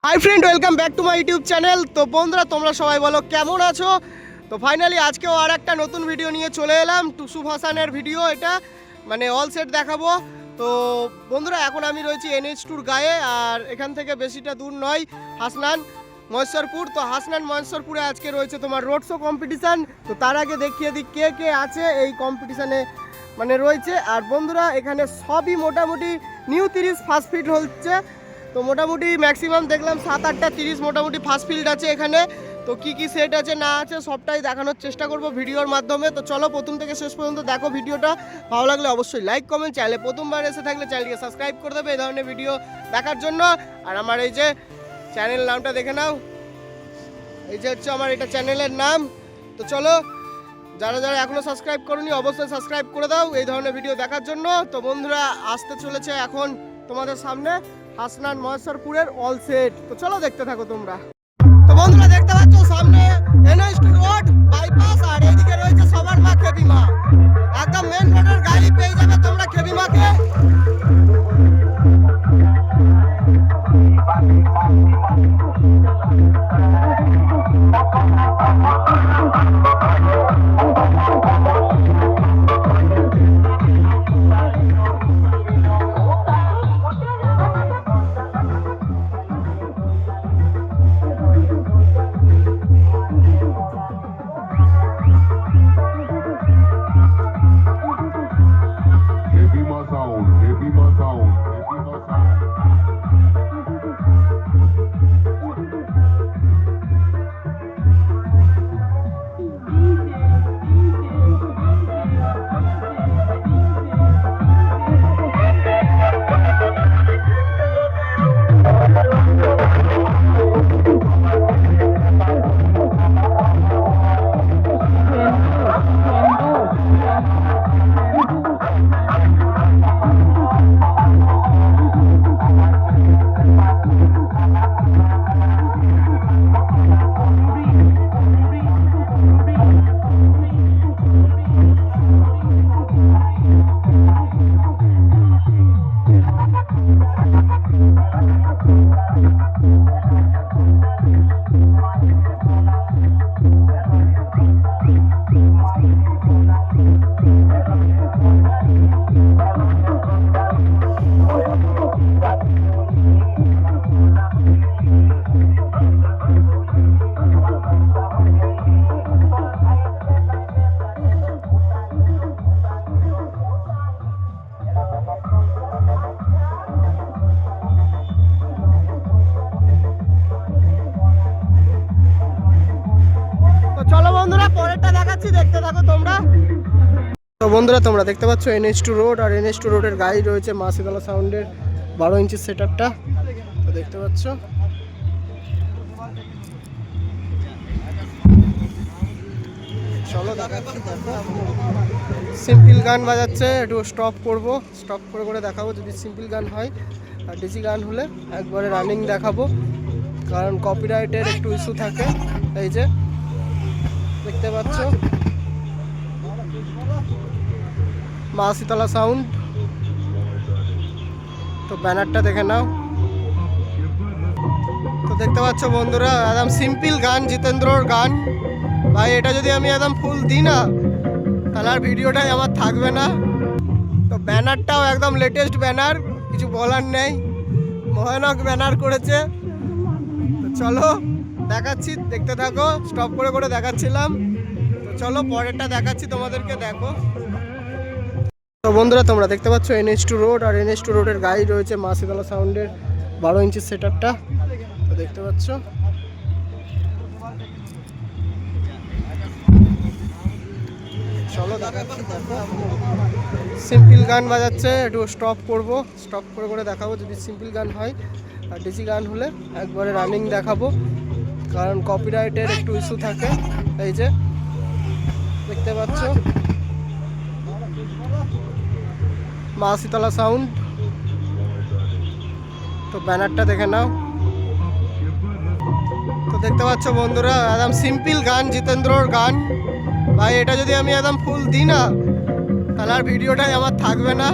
Hi friend, welcome back to my YouTube channel. তো বন্ধুরা, তোমরা সবাই বলো কেমন আছো? তো ফাইনালি আজকেও আর একটা নতুন ভিডিও নিয়ে চলে এলাম। টুসু ভাসানের ভিডিও, এটা মানে অল সেট দেখাবো। তো বন্ধুরা, এখন আমি রয়েছি NH2 গায়ে, আর এখান থেকে বেশিটা দূর নয়, হাসনান মহেশ্বরপুর। তো হাসনান মহেশ্বরপুরে আজকে রয়েছে তোমার রোড শো কম্পিটিশান। তো তার আগে দেখিয়ে দিই কে কে আছে এই কম্পিটিশানে মানে রয়েছে। আর বন্ধুরা, এখানে সবই মোটামুটি নিউ 30 ফার্স্ট ফিট হচ্ছে। তো মোটামুটি ম্যাক্সিমাম দেখলাম 7-8টা 30 মোটামুটি ফার্স্ট ফিল্ড আছে এখানে। তো কি কি সেট আছে না আছে সবটাই দেখানোর চেষ্টা করব ভিডিওর মাধ্যমে। তো চলো প্রথম থেকে শেষ পর্যন্ত দেখো ভিডিওটা। ভালো লাগলে অবশ্যই লাইক কমেন্ট, চ্যানেলে প্রথমবার এসে থাকলে চ্যানেলকে সাবস্ক্রাইব করে দেবে এই ধরনের ভিডিও দেখার জন্য। আর আমার এই যে চ্যানেল নামটা দেখে নাও, এই যে হচ্ছে আমার এটা চ্যানেলের নাম। তো চলো, যারা যারা এখনও সাবস্ক্রাইব করোনি অবশ্যই সাবস্ক্রাইব করে দাও এই ধরনের ভিডিও দেখার জন্য। তো বন্ধুরা, আসতে চলেছে এখন তোমাদের সামনে হাসনান মহেশ্বরপুরের অল সেট। তো চলো দেখতে থাকো তোমরা। তো বন্ধুরা, দেখতে পাচ্ছ সামনে NH2 রোড বাইপাস, আর এইদিকে রয়েছে সবার মা খেবিমা। একদম মেন রোডের গাড়ি পেয়ে যাবে তোমরা খেবিমাকে। চলো বন্ধুরা, পরেরটা দেখাচ্ছি, দেখতে থাকো তোমরা। তো বন্ধুরা, তোমরা দেখতে পাচ্ছ NH2 রোড, আর NH2 রোডের গাড়ি রয়েছে মা শীতলা সাউন্ডের 12 ইঞ্চির সেটআপটা। তো দেখতে পাচ্ছ চলো দেখাচ্ছি। সিম্পল গান বাজাচ্ছে, একটু স্টপ করব, স্টপ করে করে দেখাবো যদি সিম্পল গান হয়। আর ডিজি গান হলে একবারে রানিং দেখাবো, কারণ কপিরাইটের একটু ইস্যু থাকে। এই যে দেখতে পাচ্ছ মা শীতলা সাউন্ড। তো ব্যানারটা দেখে নাও। তো দেখতে পাচ্ছ বন্ধুরা, একদম সিম্পল গান, জিতেন্দ্রর গান। ভাই, এটা যদি আমি একদম ফুল দিই না তাহলে আর ভিডিওটাই আমার থাকবে না। তো ব্যানারটাও একদম লেটেস্ট ব্যানার, কিছু বলার নেই, ভয়ানক ব্যানার করেছে। তো চলো দেখাচ্ছি, দেখতে থাকো, স্টপ করে করে দেখাচ্ছিলাম। তো চলো পরেরটা দেখাচ্ছি তোমাদেরকে, দেখো। তো বন্ধুরা, তোমরা দেখতে পাচ্ছ NH2 রোড, আর NH2 রোডের গাড়ি রয়েছে মা শীতলা সাউন্ডের 12 ইঞ্চির সেটআপটা। তো দেখতে পাচ্ছ চলো দেখাচ্ছি, দেখো। সিম্পল গান বাজাচ্ছে, একটু স্টপ করব, স্টপ করে করে দেখাবো যদি সিম্পল গান হয়। আর ডিজি গান হলে একবারে রানিং দেখাবো, কারণ কপিরাইটের একটু ইস্যু থাকে। এই যে দেখতে পাচ্ছ মা শীতলা সাউন্ড। তো ব্যানারটা দেখে নাও। তো দেখতে পাচ্ছ বন্ধুরা, একদম সিম্পল গান, জিতেন্দ্রর গান। ভাই, এটা যদি আমি একদম ফুল দিই না তাহলে আর ভিডিওটাই আমার থাকবে না।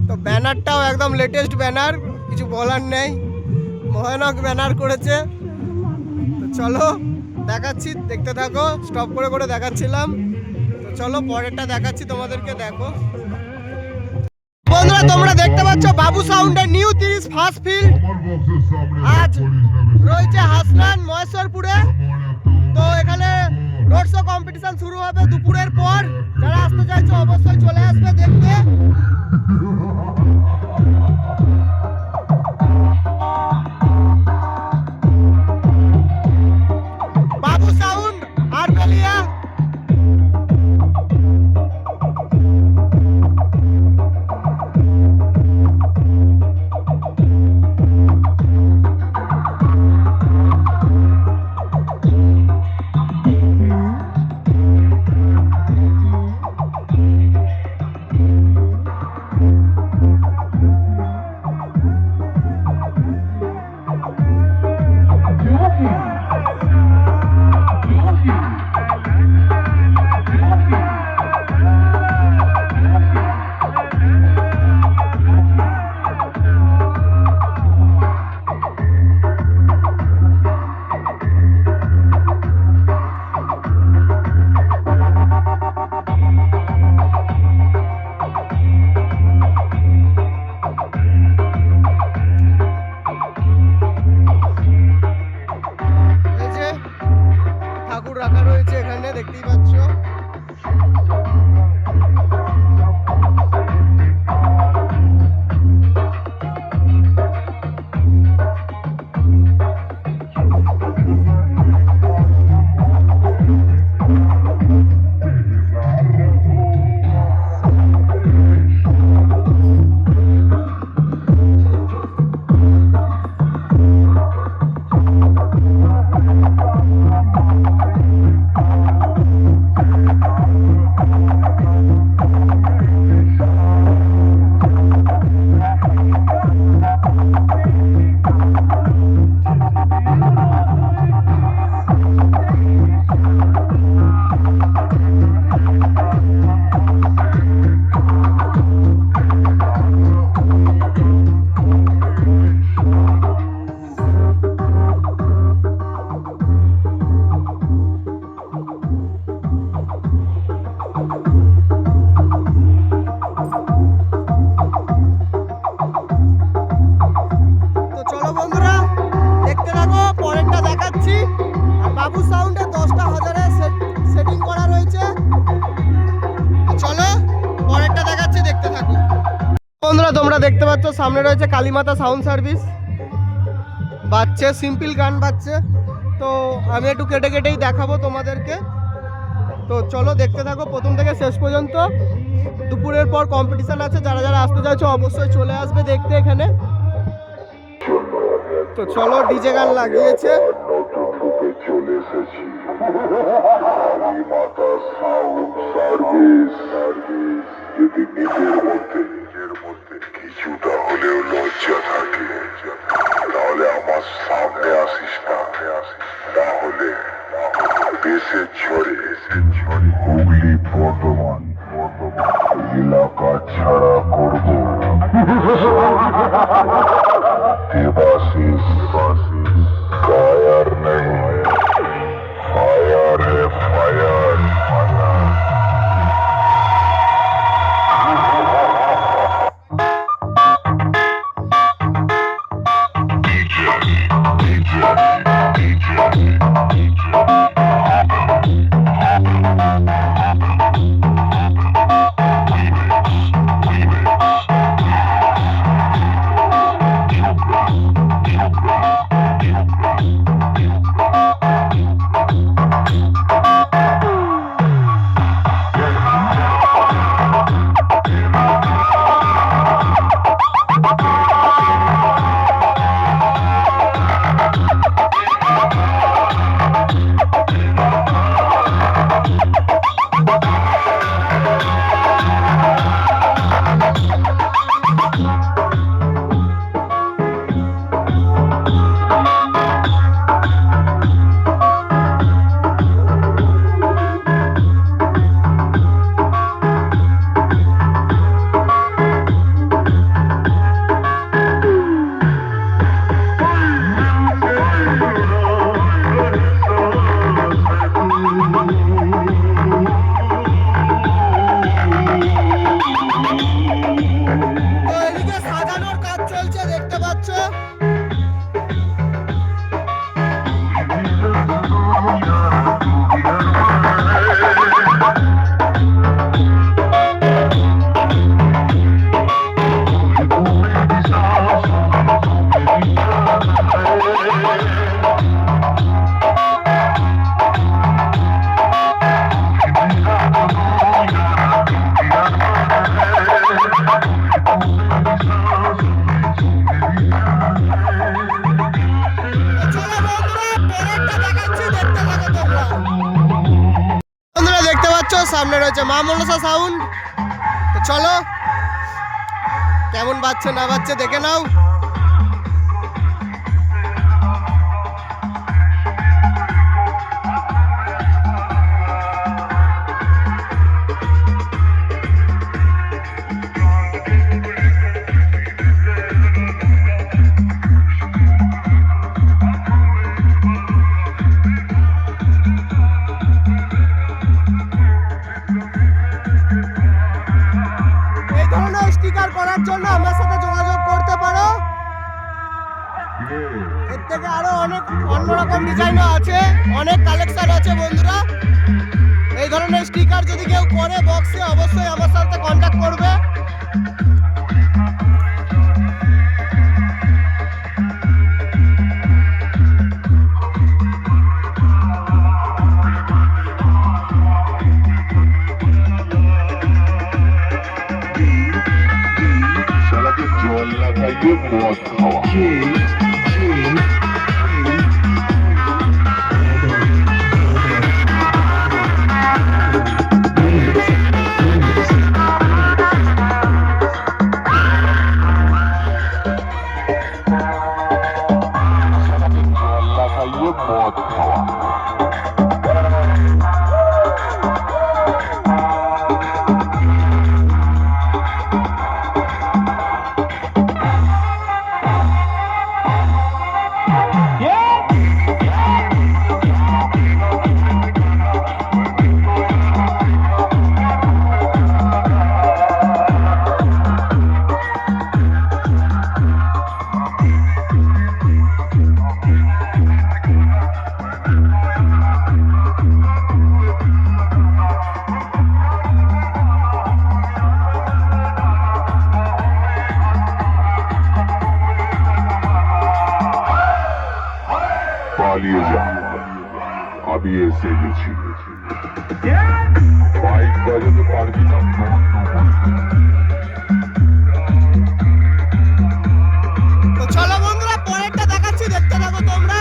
তো ব্যানারটাও একদম লেটেস্ট ব্যানার, কিছু বলার নেই, ভয়ানক ব্যানার করেছে। তো চলো দেখাচ্ছি, দেখতে থাকো, স্টপ করে করে দেখাচ্ছিলাম। তো চলো পরেরটা দেখাচ্ছি তোমাদেরকে, দেখো বন্ধুরা। তোমরা দেখতে পাচ্ছ বাবু সাউন্ডের নিউ 30 ফার্স্ট ফিল্ড আজ রয়েছে হাসনান মহেশ্বরপুরে। তো এখানে রোড শো কম্পিটিশন শুরু হবে দুপুরের পর। যারা আসতে চাইছো অবশ্যই চলে আসবে দেখতে। বাবু সাউন্ড আর বেলিয়া। ঠাকুর রাখা রয়েছে এখানে, দেখতেই পাচ্ছ। বাবু সাউন্ডে 10টা হাজারে সেটিং করা রয়েছে। চলো পরেরটা দেখাচ্ছি, দেখতে থাকো বন্ধুরা। তোমরা দেখতে পাচ্ছ সামনে রয়েছে কালীমাতা সাউন্ড সার্ভিস, বাজছে সিম্পল গান বাজছে। তো আমি একটু কেটে কেটেই দেখাবো তোমাদেরকে। তো চলো দেখতে থাকো প্রথম থেকে শেষ পর্যন্ত। দুপুরের পর কম্পিটিশন আছে, যারা যারা আসতে চাইছো অবশ্যই চলে আসবে দেখতে এখানে। তো চলো ডিজে গান লাগিয়েছে। চলে এসেছি কালীমাতা সাউন্ড সার্ভিস। যদি নিজের মধ্যে কিছুটা হলেও লজ্জা থাকে তাহলে আমার সামনে আসিস না, তাহলে দেশের ঝড়ে হুগলি বর্ধমান এলাকা ছাড়া করবো দেবাশিস ফায়ার নেই, ফায়ার है फायर। সামনে রয়েছে মা মনসা সাউন্ড। তো চলো কেমন বাজছে না বাজছে দেখে নাও। স্টিকার করার জন্য আমার সাথে যোগাযোগ করতে পারো। এর থেকে আরো অনেক অন্যরকম ডিজাইনও আছে, অনেক কালেকশন আছে বন্ধুরা। এই ধরনের স্টিকার যদি কেউ করে বক্সে অবশ্যই আমার সাথে কন্ট্যাক্ট করবে। পালিয়ে যা, আমি এসে গেছি। বাইক বাজাতে পারবি না। তো চলো বন্ধুরা পরেরটা দেখাচ্ছি, দেখতে থাকো তোমরা।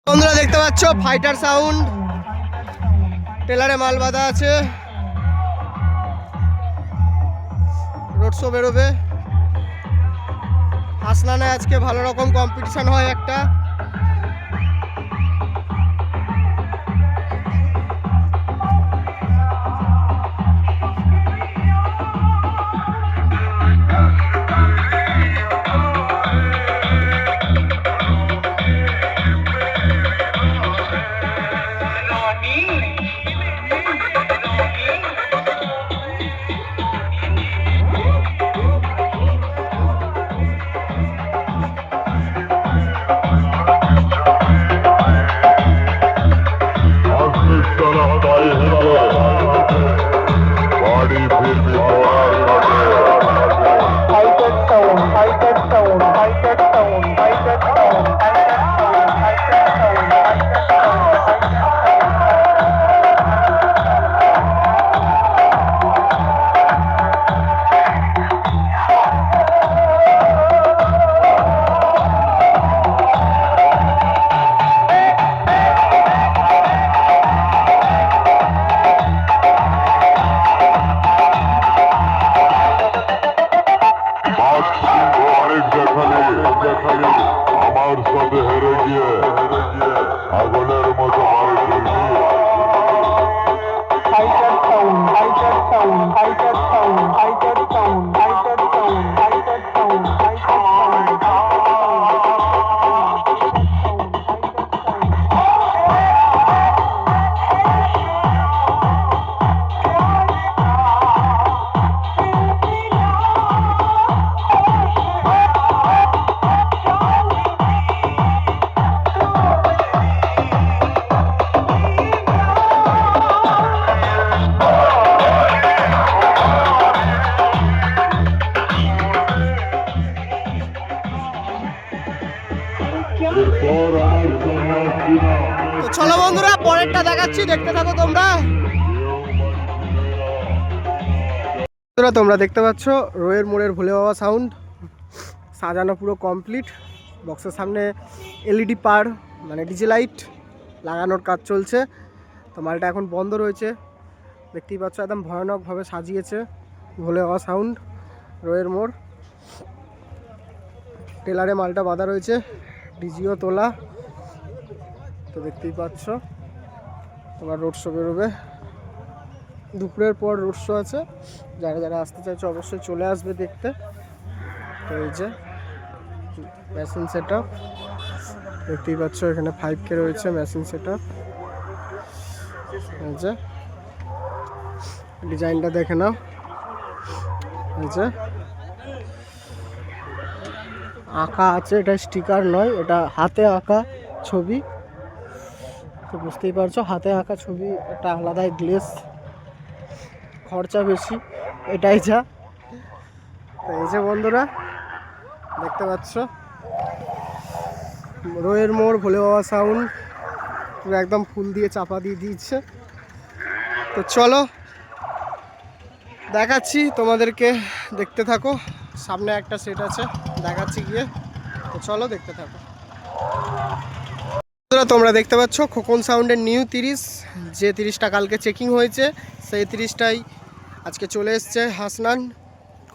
বন্ধুরা দেখতে পাচ্ছ ফাইটার সাউন্ড, টেলারে মাল বাঁধা আছে, রোড শো বেরোবে। হাসনানে আজকে ভালো রকম কম্পিটিশন হয় একটা। আমার সাথে হেরে গিয়ে আগুনের মতো fighter sound, fighter sound, fighter sound, fighter sound, fighter sound, fighter sound, fighter sound. তো চলো বন্ধুরা পরেরটা দেখাচ্ছি, দেখতে থাকো তোমরা। তোমরা দেখতে পাচ্ছ রোয়ের মোড়ের ভোলে বাবা সাউন্ড, সাজানো পুরো কমপ্লিট। বক্সের সামনে এলইডি পার মানে ডিজে লাইট লাগানোর কাজ চলছে। তো মালটা এখন বন্ধ রয়েছে, দেখতেই পাচ্ছ একদম ভয়ানকভাবে সাজিয়েছে ভোলে বাবা সাউন্ড রোয়ের মোড়। টেলারে মালটা বাঁধা রয়েছে, ডিজিও তোলা। তো দেখতেই পাচ্ছ তোমার রোড শো বেরোবে, দুপুরের পর রোড শো আছে। যারা যারা আসতে চাইছে অবশ্যই চলে আসবে দেখতে। তো এই যে মেশিন সেট আপ দেখতেই পাচ্ছ, এখানে 5K রয়েছে মেশিন সেট আপ। এই যে ডিজাইনটা দেখে নাও, এই যে আঁকা আছে, এটা স্টিকার নয়, এটা হাতে আঁকা ছবি। তো বুঝতেই পারছো হাতে আঁকা ছবি একটা আলাদাই গ্লেস, খরচা বেশি, এটাই যা। তো এই যে বন্ধুরা দেখতে পাচ্ছ রোয়ের মোড় ভোলে বাবা সাউন্ড পুরো একদম ফুল দিয়ে চাপা দিয়ে দিচ্ছে। তো চলো দেখাচ্ছি তোমাদেরকে, দেখতে থাকো। সামনে একটা সেট আছে দেখাচ্ছি গিয়ে, তো চলো দেখতে থাকো। তোমরা দেখতে পাচ্ছ খোকন সাউন্ডের নিউ 30, যে 30টা কালকে চেকিং হয়েছে সেই 30টাই আজকে চলে এসছে হাসনান,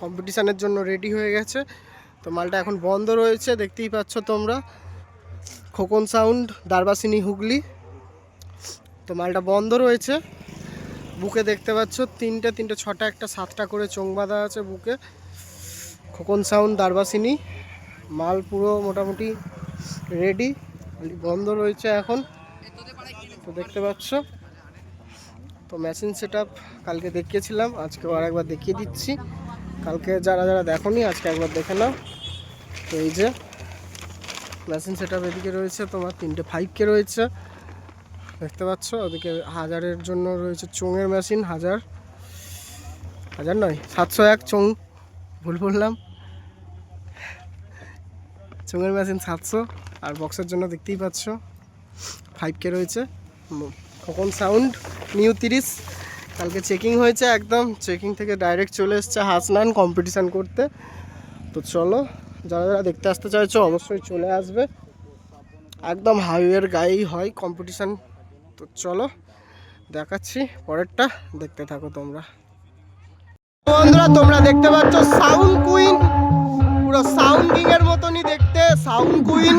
কম্পিটিশানের জন্য রেডি হয়ে গেছে। তো মালটা এখন বন্ধ রয়েছে, দেখতেই পাচ্ছ তোমরা খোকন সাউন্ড দারবাসিনী হুগলি। তো মালটা বন্ধ রয়েছে। বুকে দেখতে পাচ্ছ তিনটে 6টা একটা 7টা করে চোং বাঁধা আছে বুকে। খোকন সাউন্ড দারবাসিনী মাল পুরো মোটামুটি রেডি, বন্ধ রয়েছে এখন। তো দেখতে পাচ্ছ তো মেশিন সেট আপ কালকে দেখিয়েছিলাম, আজকে আর একবার দেখিয়ে দিচ্ছি। কালকে যারা যারা দেখোনি আজকে একবার দেখে নাও। তো এই যে মেশিন সেট আপ এদিকে রয়েছে তোমার 3টে 5K রয়েছে দেখতে পাচ্ছ। ওদিকে 1000-এর জন্য রয়েছে চোঙের মেশিন, 1000 নয় 701 চোং, ভুল বললাম, চোঙের মেশিন 700। আর বক্সের জন্য দেখতেই পাচ্ছ 5K রয়েছে। খোকন সাউন্ড নিউ 30 কালকে চেকিং হয়েছে, একদম চেকিং থেকে ডাইরেক্ট চলে এসছে হাসনান কম্পিটিশান করতে। তো চলো যারা যারা দেখতে আসতে চাইছো অবশ্যই চলে আসবে, একদম হাইওয়ের গায়েই হয় কম্পিটিশান। তো চলো দেখাচ্ছি পরেরটা, দেখতে থাকো তোমরা। বন্ধুরা তোমরা দেখতে পাচ্ছ সাউন্ড কুইন, পুরো সাউন্ড কিং এর মতনই দেখতে সাউন্ড কুইন।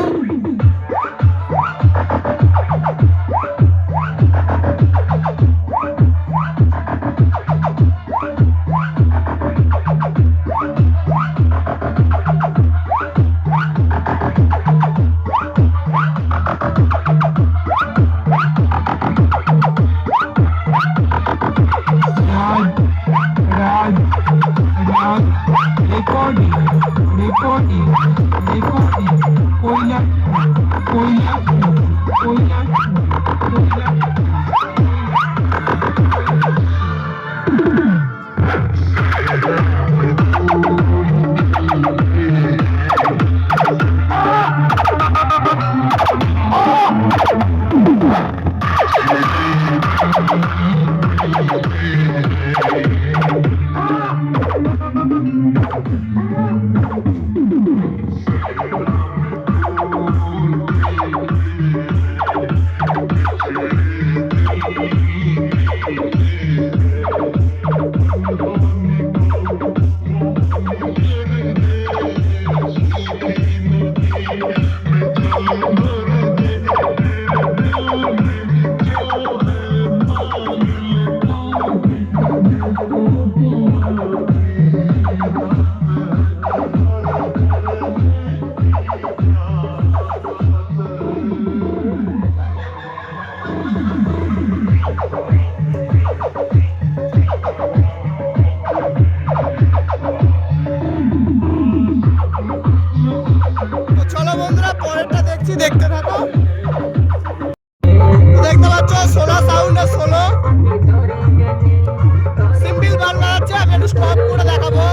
দেখতে থাকো। দেখতে পাচ্ছ সোলা সাউন্ডের সোলো সিম্পল গান বাজাচ্ছে, আমি একটু স্টপ করে দেখাবো।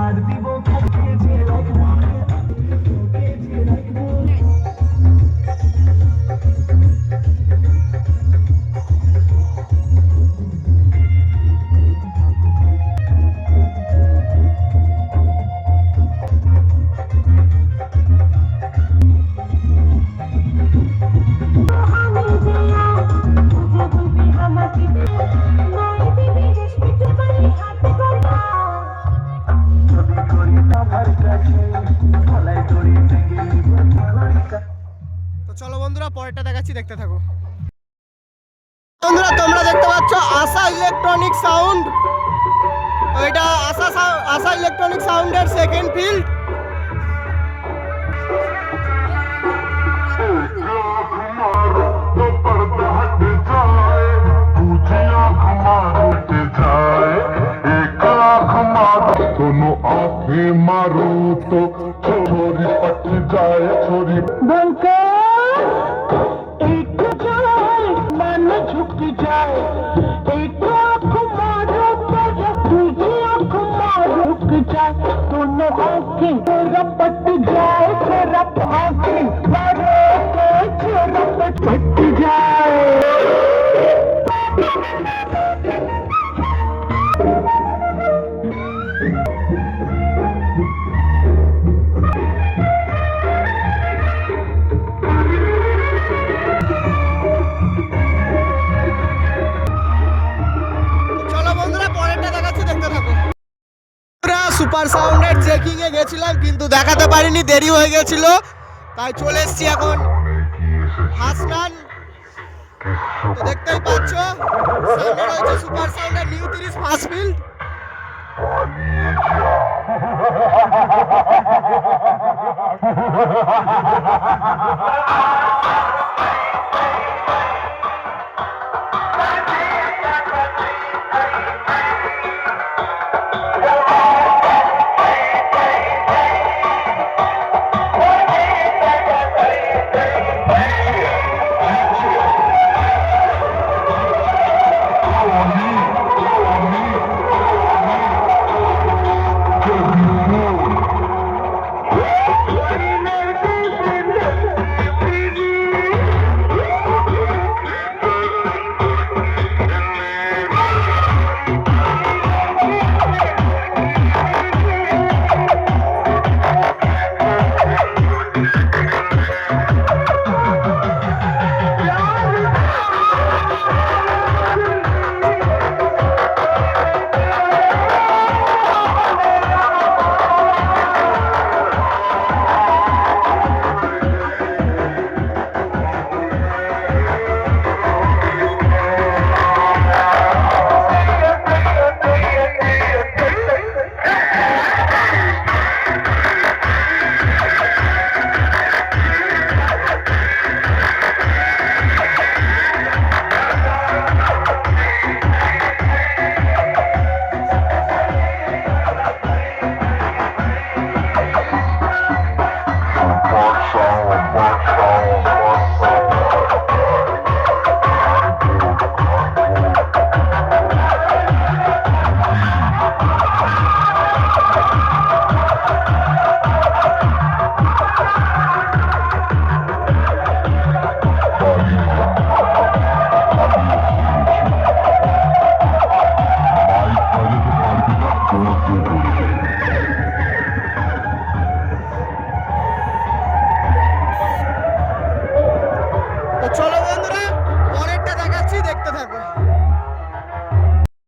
আর দিব তোকে যে রাখবো তোকে যে রাখবো তো চলো বন্ধুরা পরেরটা দেখাচ্ছি, দেখতে থাকো। বন্ধুরা তোমরা দেখতে পাচ্ছ আশা ইলেকট্রনিক সাউন্ড, এটা আশা ইলেকট্রনিক সাউন্ডের সেকেন্ড ফিল্ড। दोनों आंखें मारो तो छोरी पट जाए छोरी एक जाए मन झुक जाए एक आँख मारो तो दूसरी आँख मारो झुक जाए दोनों आँखें छोरा पट जाए छोरा आँखें मारो तो छोरा पट जाए। চলো বন্ধুরা পরেরটা দেখাচ্ছি, দেখতে থাকো। সুপার সাউন্ডের চেকিং এ গেছিলাম কিন্তু দেখাতে পারিনি, দেরি হয়ে গেছিল, তাই চলে এসেছি এখন হাসনান। তো দেখতেই পাচ্ছ সামনে রয়েছে সুপার সাউন্ডের নিউ 30 ফার্স্ট ফিল্ড।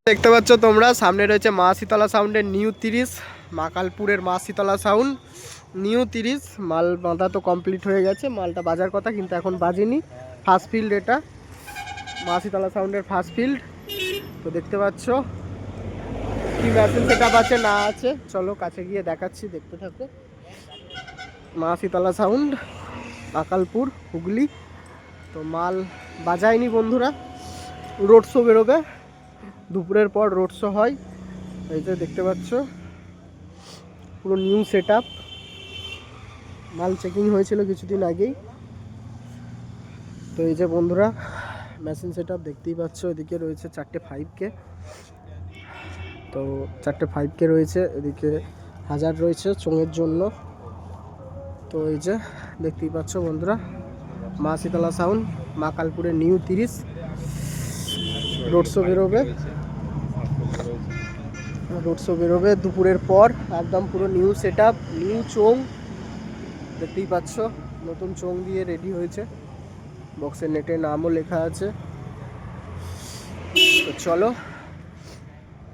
দেখতে পাচ্ছ তোমরা সামনে রয়েছে মা শীতলা সাউন্ডের নিউ 30, মাকালপুরের মা শীতলা সাউন্ড নিউ 30। মাল বাঁধা তো কমপ্লিট হয়ে গেছে, মালটা বাজার কথা কিন্তু এখন বাজেনি। ফার্স্ট ফিল্ড এটা মা শীতলা সাউন্ডের ফার্স্ট ফিল্ড। তো দেখতে পাচ্ছ কি মেশিন সেটআপ আছে না আছে, চলো কাছে গিয়ে দেখাচ্ছি, দেখতে থাকো। মা শীতলা সাউন্ড মাকালপুর হুগলি। তো মাল বাজায়নি বন্ধুরা, রোড শো বেরোবে, দুপুরের পর রোড শো হয়। এই যে দেখতে পাচ্ছ পুরো নিউ সেটআপ, মাল চেকিং হয়েছিল কিছুদিন আগেই। তো এই যে বন্ধুরা মেশিন সেটআপ দেখতেই পাচ্ছ, এদিকে রয়েছে 4টে 5K তো 4টে 5K রয়েছে, এদিকে 1000 রয়েছে চোঙের জন্য। তো এই যে দেখতেই পাচ্ছ বন্ধুরা, মা শীতলা সাউন্ড, মা কালপুরে নিউ 30 রোড শো বেরোবে দুপুরের পর, একদম পুরো নিউ সেট আপ, নিউ চোং দেখতেই পাচ্ছ, নতুন চোং দিয়ে রেডি হয়েছে, বক্সের নেটে নামও লেখা আছে। তো চলো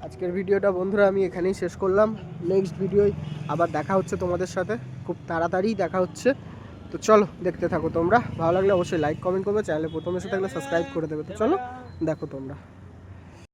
আজকের ভিডিওটা বন্ধুরা আমি এখানেই শেষ করলাম। নেক্সট ভিডিওয় আবার দেখা হচ্ছে তোমাদের সাথে, খুব তাড়াতাড়ি দেখা হচ্ছে। তো চলো দেখতে থাকো তোমরা, ভালো লাগলে অবশ্যই লাইক কমেন্ট করবে, চ্যানেলে প্রথম এসে থাকলে সাবস্ক্রাইব করে দেবে। তো চলো দেখো তোমরা।